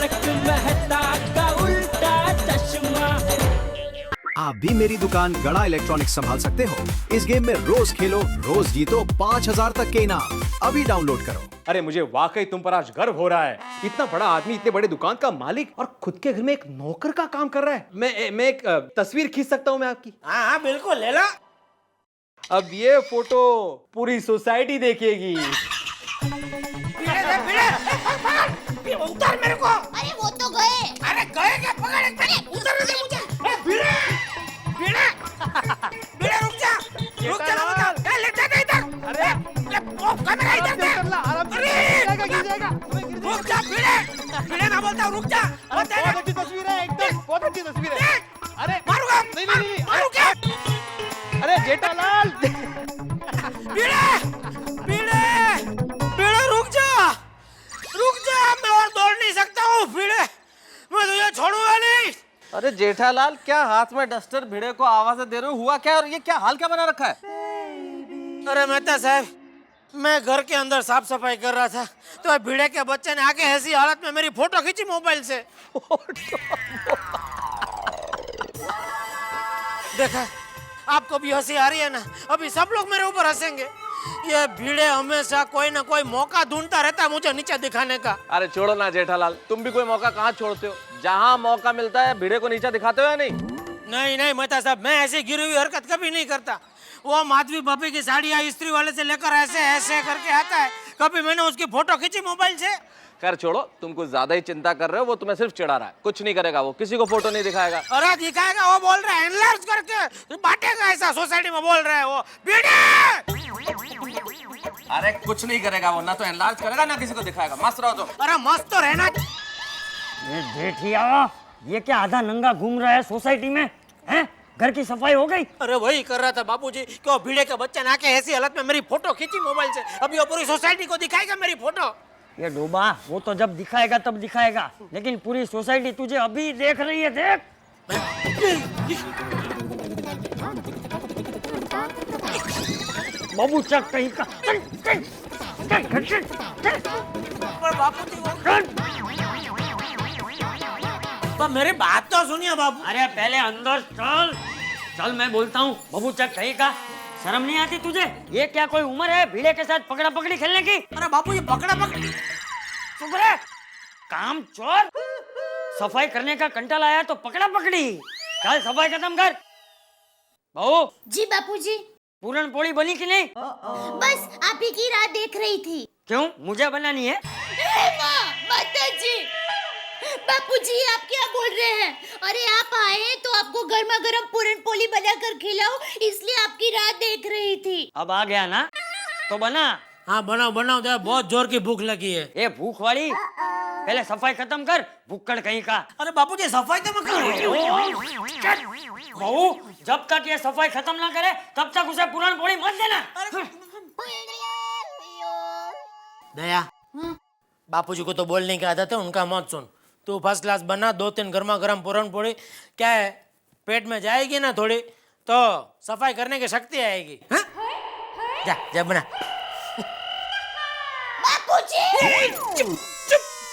तारक मेहता का उल्टा चश्मा। आप भी मेरी दुकान गड़ा इलेक्ट्रॉनिक्स संभाल सकते हो। इस गेम में रोज खेलो, रोज जीतो 5000 तक के इनाम। अभी डाउनलोड करो। अरे मुझे वाकई तुम पर आज गर्व हो रहा है। इतना बड़ा आदमी, इतने बड़े दुकान का मालिक और खुद के घर में एक नौकर का काम कर रहा है। मैं एक तस्वीर खींच सकता हूँ मैं आपकी? हाँ हाँ बिल्कुल ले लो। अब ये फोटो पूरी सोसाइटी देखेगी। उतार मेरे को। अरे वो तो गए। अरे गए क्या? पकड़ अरे उतार दे मुझे। भिड़े भिड़े भिड़े रुक जा ना बता। क्या ले जा इधर। अरे ओ कैमरा इधर दे। अरे रुक जा भिड़े भिड़े ना बोलता रुक जा। बहुत अच्छी तस्वीर है, एकदम बहुत अच्छी तस्वीर है। अरे मारूंगा। नहीं मारू क्या? अरे जेठालाल। भिड़े भिड़े भिड़े रुक जा मैं और दौड़ नहीं सकता हूँ। भिड़े मैं तुझे छोड़ूंगा नहीं। अरे जेठालाल, क्या हाथ में डस्टर भिड़े को आवाज़ दे रहे हो? हुआ क्या? और ये क्या हाल क्या बना रखा है? अरे मेहता साहब, मैं घर के अंदर साफ सफाई कर रहा था तो भिड़े के बच्चे ने आके ऐसी हालत में मेरी फोटो खींची मोबाइल से। देखा, आपको भी हंसी आ रही है ना? अभी सब लोग मेरे ऊपर हंसेंगे। ये भिड़े हमेशा कोई ना कोई मौका ढूंढता रहता है मुझे नीचे दिखाने का। अरे छोड़ो ना जेठालाल, तुम भी कोई मौका कहाँ छोड़ते हो? जहाँ मौका मिलता है भिड़े को नीचे दिखाते हो या नहीं? नहीं मेहता साहब, मैं ऐसी गिरी हुई हरकत कभी नहीं करता। वो माधवी भाभी की साड़ियाँ इस्त्री वाले से लेकर ऐसे ऐसे करके आता है, कभी मैंने उसकी फोटो खींची मोबाइल से? खैर छोड़ो, तुम कुछ ज्यादा ही चिंता कर रहे हो। वो तुम्हें सिर्फ चिढ़ा रहा है, कुछ नहीं करेगा वो, किसी को फोटो नहीं दिखाएगा। अरे दिखाएगा, वो बोल रहा है एनलार्ज करके बांटेगा, ऐसा सोसाइटी में बोल रहा है वो। भिड़े! अरे कुछ नहीं करेगा वो, ना तो एनलार्ज करेगा ना किसी को दिखाएगा। मस्त रहो तुम। अरे मस्त तो रहना। ये जेठिया, ये क्या आधा नंगा घूम रहा है सोसाइटी में? हैं? घर की सफाई हो गई? अरे वही कर रहा था बापूजी कि वो भिड़े के बच्चे ने आके ऐसी हालत में मेरी फोटो खींची मोबाइल से। अभी वो पूरी सोसाइटी को दिखाएगा मेरी फोटो। ये डोबा, वो तो जब दिखाएगा तब दिखाएगा, लेकिन पूरी सोसाइटी तुझे अभी देख रही है। देख बाबू चक कहीं का। पर बापूजी तो मेरी बात तो सुनिए बाबू। अरे पहले अंदर चल चल, मैं बोलता हूँ। बाबू चक कहीं का, शर्म नहीं आती तुझे? ये क्या कोई उम्र है भिड़े के साथ पकड़ा पकड़ी खेलने की? अरे बापूजी पकड़ा पकड़ी। चुप रहे, काम चोर। सफाई करने का कंटाल आया तो पकड़ा पकड़ी। चल सफाई खत्म कर। बहू जी बापूजी। पूरन पोली बनी कि नहीं? बस आप ही की राह देख रही थी। क्यों, मुझे बनानी है? माताजी, बापूजी आप क्या बोल रहे हैं? अरे आप आए तो आपको गर्मा गर्म पूरन पोली बना कर खिलाओ, इसलिए आपकी राह देख रही थी। अब आ गया ना, तो बना। हाँ बनाओ बनाओ, बहुत जोर की भूख लगी है। ये भूख वाली, पहले सफाई खत्म कर, भूखड़ कहीं का। अरे बापूजी सफाई तो मैं कर रही हूँ। बहू, जब तक ये सफाई खत्म ना करे तब तक उसे पूरन पोली मत देना। दया, बापूजी को तो बोलने की आदत है, उनका मत सुन। तू फर्स्ट क्लास बना, 2-3 गर्मा गर्म पूरन पोली, क्या है पेट में जाएगी ना थोड़ी तो सफाई करने की शक्ति आएगी। हाँ? जा जा बना। बापूजी!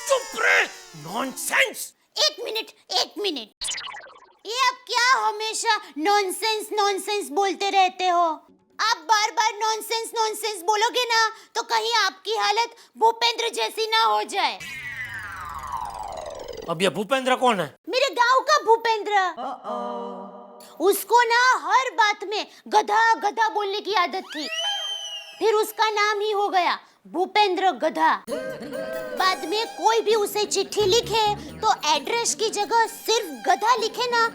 चुप रे, नॉनसेंस। एक मिनट। ये आप क्या हमेशा नॉनसेंस बोलते रहते हो? आप बार बार नॉनसेंस बोलोगे ना तो कहीं आपकी हालत भूपेंद्र जैसी ना हो जाए। अब ये भूपेंद्र कौन है? मेरे गांव का भूपेंद्र। उसको ना हर बात में गधा बोलने की आदत थी, फिर उसका नाम ही हो गया भूपेंद्र गधा। बाद में कोई भी उसे चिट्ठी लिखे तो एड्रेस की जगह सिर्फ गधा लिखे ना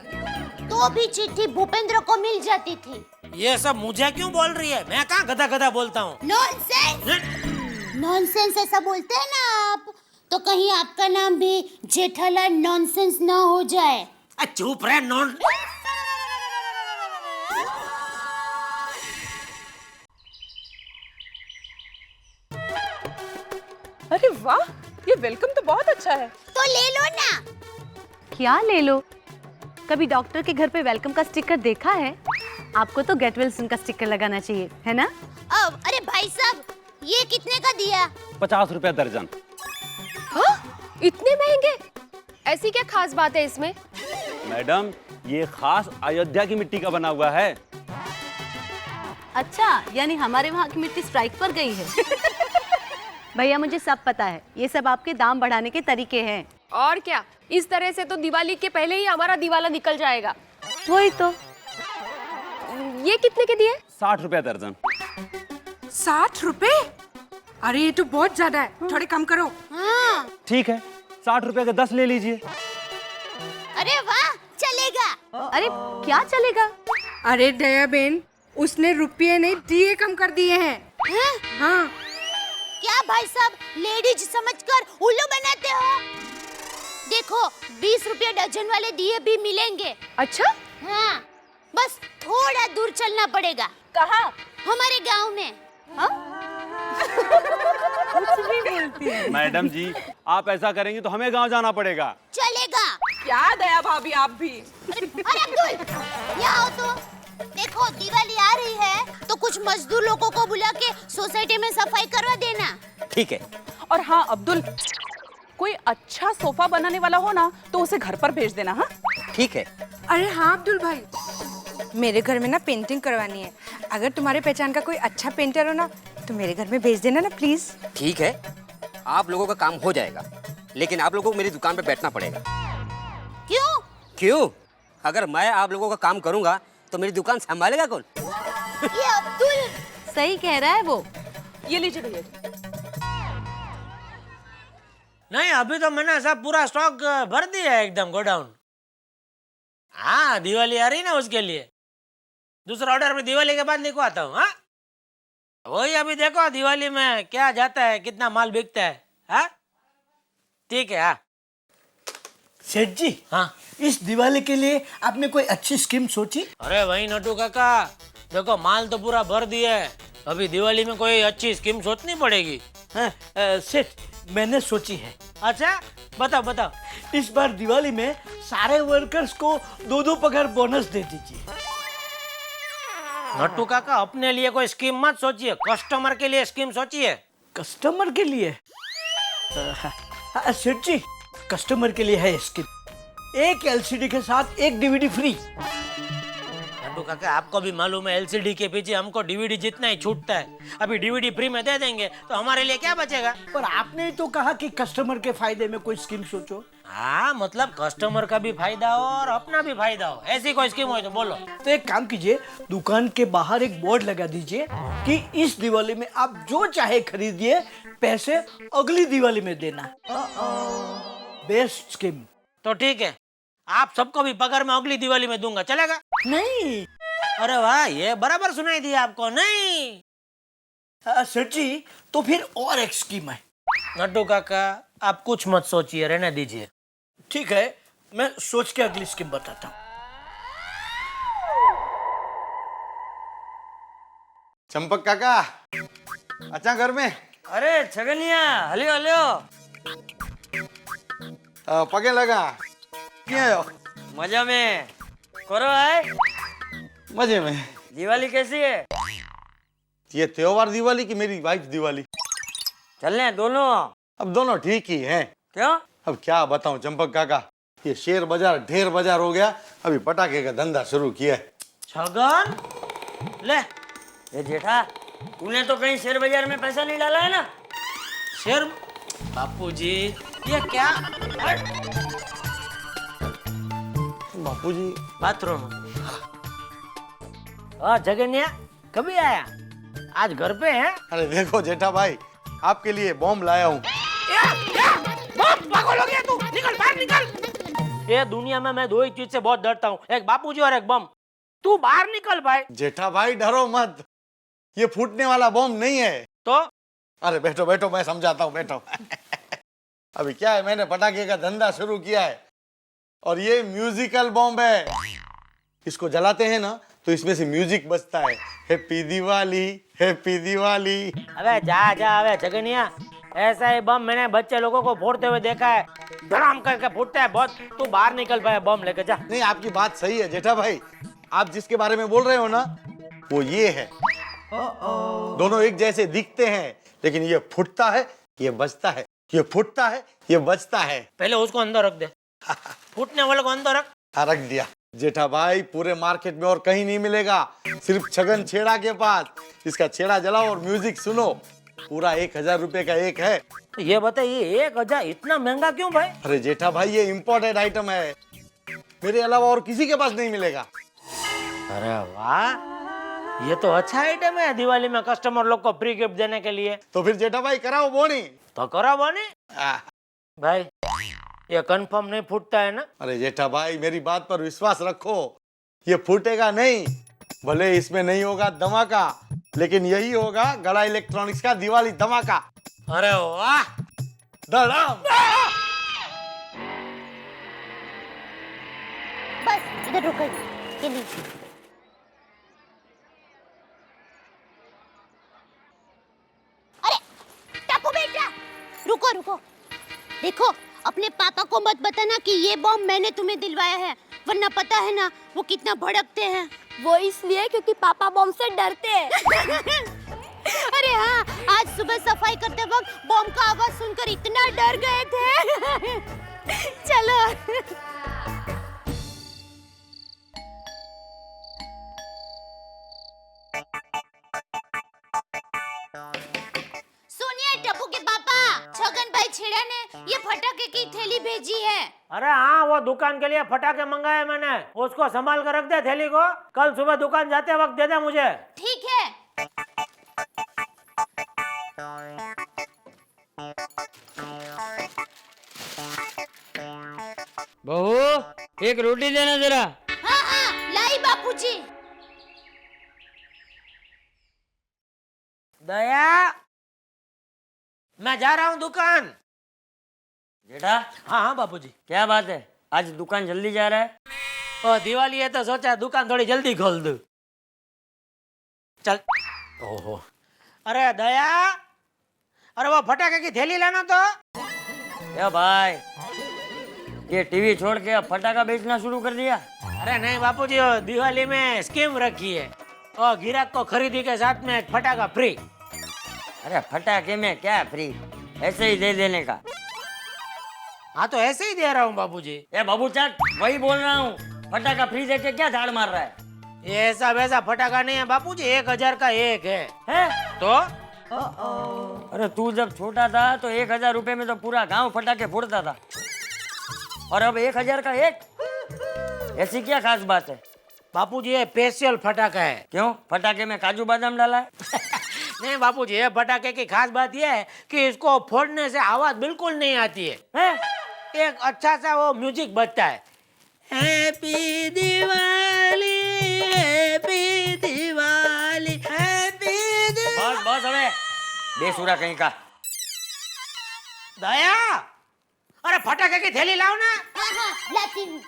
तो भी चिट्ठी भूपेंद्र को मिल जाती थी। ये सब मुझे क्यों बोल रही है? मैं कहाँ गधा बोलता हूँ? नॉनसेंस ऐसा बोलते हैं ना आप, तो कहीं आपका नाम भी जेठालाल नॉनसेंस ना हो जाए। चुप रहे नॉन। अरे वाह, ये वेलकम तो बहुत अच्छा है। तो ले लो ना। क्या ले लो? कभी डॉक्टर के घर पे वेलकम का स्टिकर देखा है? आपको तो गेट वेल सून का स्टिकर लगाना चाहिए, है ना? अरे भाई साहब, ये कितने का दिया? 50 रुपया दर्जन। हाँ? इतने महंगे? ऐसी क्या खास बात है इसमें? मैडम, ये खास अयोध्या की मिट्टी का बना हुआ है। अच्छा, यानी हमारे वहाँ की मिट्टी स्ट्राइक पर गई है। भैया मुझे सब पता है, ये सब आपके दाम बढ़ाने के तरीके हैं। और क्या, इस तरह से तो दिवाली के पहले ही हमारा दिवाला निकल जाएगा। वही तो। ये कितने के दिए? 60 रुपया दर्जन। 60 रुपए? अरे ये तो बहुत ज्यादा है, थोड़े कम करो। हाँ। ठीक है, 60 रुपया के 10 ले लीजिए। अरे वाह, चलेगा। अरे क्या चलेगा? अरे दया बेन, उसने रुपये नहीं दिए कम कर दिए हैं। हैं? हाँ। क्या भाई साहब लेडीज समझकर उल्लू बनाते हो? देखो 20 रुपये डजन वाले दिए भी मिलेंगे। अच्छा? हाँ, बस थोड़ा दूर चलना पड़ेगा। कहाँ? हमारे गांव में। मैडम जी, आप ऐसा करेंगी तो हमें गांव जाना पड़ेगा। चलेगा। क्या दया भाभी आप भी? अरे अब्दुल, यहाँ आओ तो। देखो दिवाली आ रही है तो कुछ मजदूर लोगों को बुला के सोसाइटी में सफाई करवा देना। ठीक है। और हाँ अब्दुल, कोई अच्छा सोफा बनाने वाला हो ना तो उसे घर पर भेज देना। हाँ ठीक है। अरे हाँ अब्दुल भाई, मेरे घर में ना पेंटिंग करवानी है। अगर तुम्हारे पहचान का कोई अच्छा पेंटर हो ना तो मेरे घर में भेज देना ना प्लीज। ठीक है, आप लोगों का काम हो जाएगा, लेकिन आप लोगों को मेरी दुकान पे बैठना पड़ेगा। क्यों? क्यों? अगर मैं आप लोगों का काम करूंगा तो मेरी दुकान संभालेगा कौन? ये अब्दुल सही कह रहा है वो। ये लीजिए भैया। नहीं, अभी तो मैंने सब पूरा स्टॉक भर दिया है एकदम गोडाउन। हाँ, दिवाली आ रही ना उसके लिए। दूसरा ऑर्डर में दिवाली के बाद लिखवाता हूँ। हाँ, वही अभी देखो दिवाली में क्या जाता है, कितना माल बिकता है। हाँ ठीक है। हाँ सेठ जी, हाँ, इस दिवाली के लिए आपने कोई अच्छी स्कीम सोची? अरे वही नटू काका, देखो माल तो पूरा भर दिया है, अभी दिवाली में कोई अच्छी स्कीम सोचनी पड़ेगी। हाँ, सेठ मैंने सोची है। अच्छा बताओ बताओ। इस बार दिवाली में सारे वर्कर्स को 2-2 पगार बोनस दे दीजिए। नट्टू काका, अपने लिए कोई स्कीम मत सोचिए, कस्टमर के लिए स्कीम सोचिए। कस्टमर के लिए? सेठ जी, कस्टमर के लिए है स्कीम। एक एलसीडी के साथ एक डीवीडी फ्री। नट्टू काका, आपको भी मालूम है एलसीडी के पीछे हमको डीवीडी जितना ही छूटता है। अभी डीवीडी फ्री में दे देंगे तो हमारे लिए क्या बचेगा? पर आपने तो कहा कि कस्टमर के फायदे में कोई स्कीम सोचो। हाँ, मतलब कस्टमर का भी फायदा हो और अपना भी फायदा हो, ऐसी कोई स्कीम हो तो बोलो। तो एक काम कीजिए, दुकान के बाहर एक बोर्ड लगा दीजिए कि इस दिवाली में आप जो चाहे खरीदिए, पैसे अगली दिवाली में देना। Best scheme. तो ठीक है, आप सबको भी पगार में अगली दिवाली में दूंगा, चलेगा? नहीं। अरे वाह, ये बराबर सुनाई दिया आपको। नहीं सेठ जी, तो फिर और एक स्कीम है। नट्टू काका, आप कुछ मत सोचिए, रहने दीजिए। ठीक है, मैं सोच के अगली स्कीम बताता हूँ। चंपक काका, अच्छा घर में? अरे छगनिया, हलियो हलियो। पगे लगा। क्यों हो? मजा में करो है? मजे में। दिवाली कैसी है? ये त्योहार दिवाली की मेरी वाइफ दिवाली? चलने दोनों। अब दोनों ठीक ही हैं। क्यों? अब क्या बताऊं चंपक काका, ये शेयर बाजार ढेर बाजार हो गया, अभी पटाखे का धंधा शुरू किया है। छगन, ले ये जेठा, तूने तो कहीं शेयर बाजार में पैसा नहीं डाला है ना? शेर बापूजी, ये क्या? बापूजी बाथरूम। हाँ जगन्या, कभी आया? आज घर पे है? अरे देखो जेठा भाई, आपके लिए बॉम्ब लाया हूँ। पागल हो गया तू, निकल बाहर निकल। ये दुनिया में मैं दो ही चीज से बहुत डरता हूँ, एक बापूजी और एक बम। तू बाहर निकल भाई। जेठा भाई डरो मत, ये फूटने वाला बॉम्ब नहीं है। तो? अरे बैठो बैठो, मैं समझाता हूँ, बैठो। अभी क्या है, मैंने पटाखे का धंधा शुरू किया है और ये म्यूजिकल बॉम्ब है। इसको जलाते हैं ना तो इसमें से म्यूजिक बजता है, हैप्पी दिवाली, हैप्पी दिवाली। अबे जा जा, अबे जगनिया, ऐसा ही बम मैंने बच्चे लोगों को फोड़ते हुए देखा है, धड़ाम करके फूटता है बहुत। तू बाहर निकल पाया, बम लेके जा। नहीं, आपकी बात सही है जेठा भाई, आप जिसके बारे में बोल रहे हो ना वो ये है। दोनों एक जैसे दिखते हैं, लेकिन ये फूटता है, ये बजता है, ये फूटता है, ये बजता है। पहले उसको अंदर रख दे। फूटने वाले को अंदर रख। हाँ, रख दिया। जेठा भाई पूरे मार्केट में और कहीं नहीं मिलेगा, सिर्फ छगन छेड़ा के पास। इसका छेड़ा जलाओ और म्यूजिक सुनो। पूरा 1000 रुपए का एक है। तो ये बताइए 1000 इतना महंगा क्यों भाई? अरे जेठा भाई ये इम्पोर्टेड आइटम है, मेरे अलावा और किसी के पास नहीं मिलेगा। अरे वाह, ये तो अच्छा आइटम है दिवाली में कस्टमर लोग को फ्री गिफ्ट देने के लिए। तो फिर जेठा भाई कराओ बोनी। तो करा बोनी भाई, ये कंफर्म नहीं फूटता है ना? अरे जेठा भाई मेरी बात पर विश्वास रखो, ये फूटेगा नहीं। भले इसमें नहीं होगा धमाका, लेकिन यही होगा गड़ा इलेक्ट्रॉनिक्स का दिवाली धमाका। अरे वाह, धड़ाम। बस इधर रुको, ये लीजिए। अरे टापू बेटा, रुको रुको। देखो अपने पापा को मत बताना कि ये बॉम्ब मैंने तुम्हें दिलवाया है, वरना पता है ना वो कितना भड़कते हैं। वो इसलिए क्योंकि पापा बॉम्ब से डरते हैं। अरे हाँ, आज सुबह सफाई करते वक्त बॉम्ब का आवाज सुनकर इतना डर गए थे। चलो। सुनिए टप्पू के पापा, छगन भाई छेड़ा ने ये फटाके की थैली भेजी है। अरे हाँ, वो दुकान के लिए फटाके मंगाए मैंने, उसको संभाल कर रख दे थैली को। कल सुबह दुकान जाते वक्त दे दे मुझे। ठीक है। बहू एक रोटी देना जरा। हाँ हाँ, लाई बापूजी। दया, मैं जा रहा हूँ दुकान। बेटा हाँ हाँ बापूजी। क्या बात है, आज दुकान जल्दी जा रहा है? ओ दिवाली है तो सोचा दुकान थोड़ी जल्दी खोल दूं। चल। ओहो, अरे दया, अरे वो फटाके की थैली लाना तो। क्या भाई, ये टीवी छोड़ के अब फटाका बेचना शुरू कर दिया? अरे नहीं बापूजी, वो दिवाली में स्कीम रखी है और ग्राहक को खरीदी के साथ में एक फटाका फ्री। अरे फटाके में क्या फ्री, ऐसे ही दे देने का। हाँ तो ऐसे ही दे रहा हूँ बापूजी। ए बाबू चाट, वही बोल रहा हूँ, फटाका फ्री दे के क्या झाड़ मार रहा है? ये ऐसा वैसा फटाका नहीं है बापूजी, 1000 का एक है तो। अरे तू जब छोटा था तो 1000 रुपए में तो पूरा गांव फटाके फोड़ता था, और अब 1000 का एक, ऐसी क्या खास बात है? बापूजी ये स्पेशल फटाका है। क्यों, फटाके में काजू बादाम डाला है? नहीं बापूजी, ये फटाके की खास बात यह है कि इसको फोड़ने से आवाज बिल्कुल नहीं आती है? एक अच्छा सा वो म्यूजिक बजता है, happy Diwali, happy Diwali, happy Diwali. बस बस, अबे बेसुरा कहीं का। दया, अरे फटाके की थैली लाओ ना। हाँ हाँ, लाती हूँ।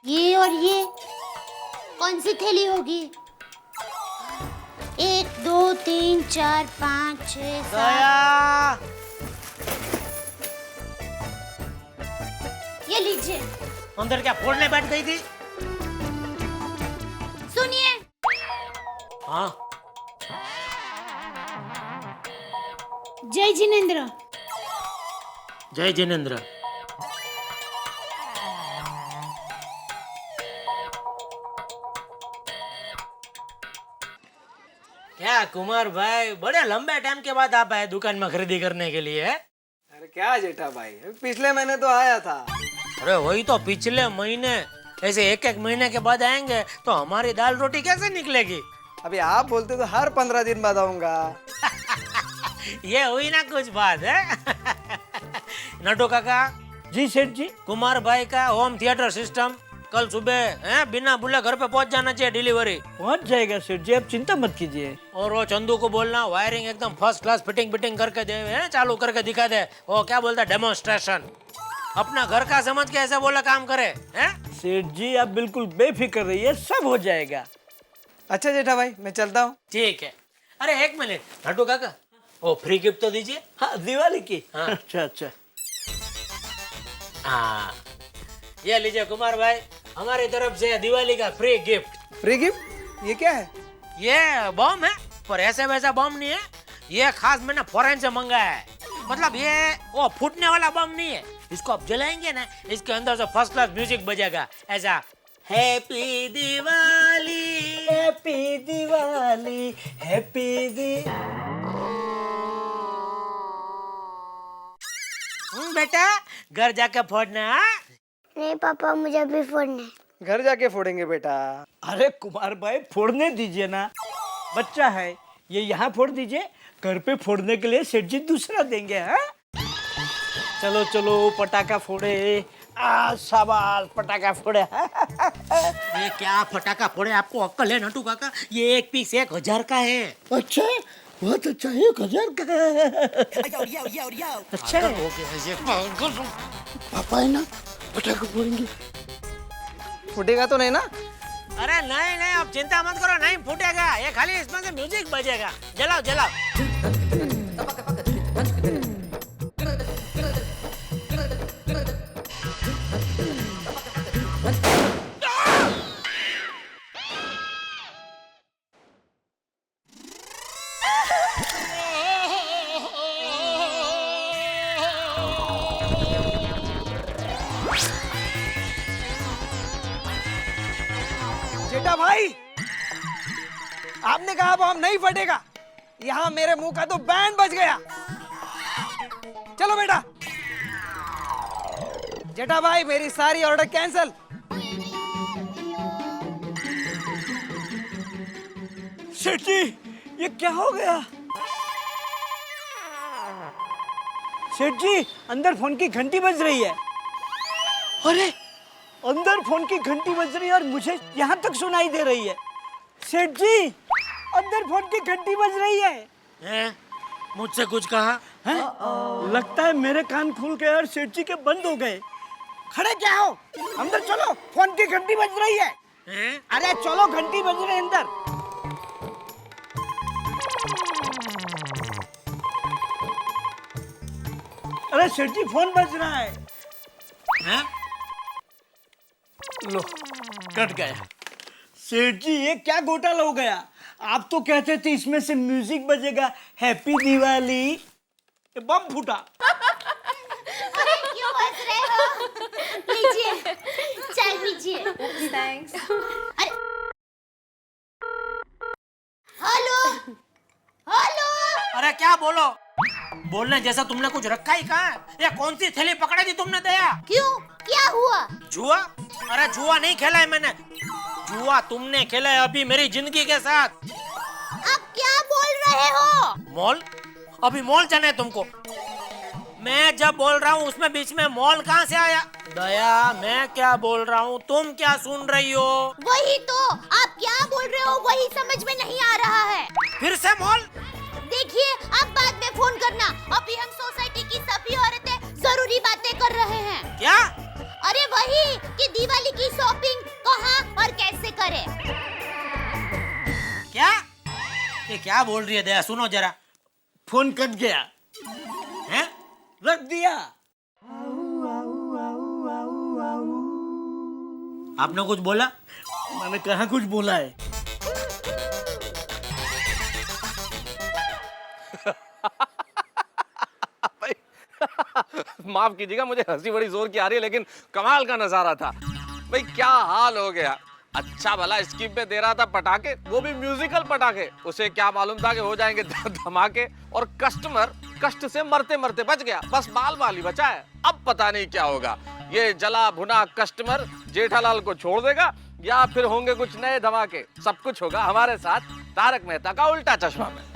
ये और ये कौन सी थैली होगी? 1 2 3 4 5 6 7। दया, ये लीजिए। अंदर क्या फोड़ने बैठ गई थी? सुनिए। हाँ। जय जिनेंद्र। जय जिनेंद्र। क्या कुमार भाई, बड़े लंबे टाइम के बाद आप आए दुकान में खरीदी करने के लिए? अरे क्या जेठा भाई, पिछले महीने तो आया था। अरे वही तो, पिछले महीने। ऐसे एक एक महीने के बाद आएंगे तो हमारी दाल रोटी कैसे निकलेगी? अभी आप बोलते तो हर 15 दिन बाद आऊंगा। ये हुई ना कुछ बात है। नटू काका। जी सेठ जी। कुमार भाई का होम थिएटर सिस्टम कल सुबह बिना बुले घर पे पहुंच जाना चाहिए, डिलीवरी। पहुंच जाएगा सेठ जी, आप चिंता मत कीजिए। और वो चंदू को बोलना वायरिंग एकदम फर्स्ट क्लास फिटिंग करके दे, चालू करके दिखा दे। वो क्या बोलता है, डेमोन्स्ट्रेशन। अपना घर का समझ के ऐसे बोला काम करे। सेठ जी आप बिल्कुल बेफिक्र रहिए, सब हो जाएगा। अच्छा जेठा भाई, मैं चलता हूँ। ठीक है। अरे एक मिनट नटू काका, वो फ्री गिफ्ट तो दीजिए। हाँ, दिवाली की। हाँ। अच्छा अच्छा। हाँ, ये लीजिए कुमार भाई, हमारी तरफ से दिवाली का फ्री गिफ्ट। Free gift? ये क्या है? ये बॉम्ब है। पर ऐसे वैसा बम नहीं है, ये खास मैंने फॉरेन से मंगाया है। मतलब ये वो फूटने वाला बम नहीं है, इसको आप जलाएंगे ना, इसके अंदर से फर्स्ट क्लास म्यूजिक बजेगा, ऐसा happy Diwali happy Diwali happy बेटा घर जाके फोड़ना। नहीं पापा, मुझे अभी फोड़ना है। घर जाके फोड़ेंगे बेटा। अरे कुमार भाई फोड़ने दीजिए ना, बच्चा है ये, यहाँ फोड़ दीजिए, घर पे फोड़ने के लिए सेठ जी दूसरा देंगे। हाँ चलो चलो पटाखा फोड़े। शाबाश पटाखा फोड़े। ये क्या पटाखा फोड़े, आपको अक्ल है नटू काका? ये एक पीस 1000 का है। अच्छा बहुत अच्छा, 1000 का है। अच्छा है। पापा है ना, पटाखा फोड़ेंगे। फूटेगा तो नहीं ना? अरे नहीं नहीं, आप चिंता मत करो, नहीं फूटेगा, ये खाली इसमें से म्यूजिक बजेगा। जलाओ जलाओ। जेठा भाई, आपने कहा बम नहीं फटेगा, यहाँ मेरे मुंह का तो बैंड बज गया। चलो बेटा। जेठा भाई मेरी सारी ऑर्डर कैंसल। सेठ जी ये क्या हो गया? सेठ जी अंदर फोन की घंटी बज रही है। अरे अंदर फोन की घंटी बज रही है और मुझे यहाँ तक सुनाई दे रही है। सेठ जी अंदर फोन की घंटी बज रही है। मुझसे कुछ कहा है? लगता है मेरे कान खुल गए और सेठ जी के बंद हो गए। खड़े क्या हो, अंदर चलो, फोन की घंटी बज रही है। अरे चलो, घंटी बज रही है अंदर। अरे सेठ जी फोन बज रहा है। हैं? लो कट गया। सेठ जी ये क्या घोटाला हो गया? आप तो कहते थे इसमें से म्यूजिक बजेगा, हैप्पी दिवाली, ये बम फूटा। अरे क्यों हंस रहे हो? लीजिए चाय पीजिए। थैंक्स। अरे हेलो हेलो। अरे क्या बोलो, बोलने जैसा तुमने कुछ रखा ही कहाँ है? ये कौन सी थैली पकड़ा दी तुमने दया? क्यों, क्या हुआ? जुआ? अरे जुआ नहीं खेला है मैंने, जुआ तुमने खेला है अभी मेरी जिंदगी के साथ। आप क्या बोल रहे हो? मॉल? अभी मॉल जाना है तुमको? मैं जब बोल रहा हूँ उसमें बीच में मॉल कहाँ से आया? दया मैं क्या बोल रहा हूँ, तुम क्या सुन रही हो? वही तो, आप क्या बोल रहे हो वही समझ में नहीं आ रहा है। फिर से मॉल? देखिए आप बाद में फोन करना, अभी हम सोसाइटी की सभी औरतें जरूरी बातें कर रहे हैं। क्या? अरे वही कि दिवाली की शॉपिंग कहाँ और कैसे करें। क्या? ये क्या बोल रही है दया, सुनो जरा। फोन कट गया। हैं? रख दिया। आपने कुछ बोला? मैंने कहाँ कुछ बोला है? माफ कीजिएगा, मुझे हंसी बड़ी जोर की आ रही है, लेकिन कमाल का नजारा था भाई। क्या हाल हो गया। अच्छा भला स्कीम पे दे रहा था पटाखे, वो भी म्यूजिकल पटाखे। उसे क्या मालूम था कि हो जाएंगे धमाके, और कस्टमर कष्ट से मरते मरते बच गया, बस बाल बाल ही बचा है। अब पता नहीं क्या होगा। ये जला भुना कस्टमर जेठालाल को छोड़ देगा या फिर होंगे कुछ नए धमाके। सब कुछ होगा हमारे साथ तारक मेहता का उल्टा चश्मा में।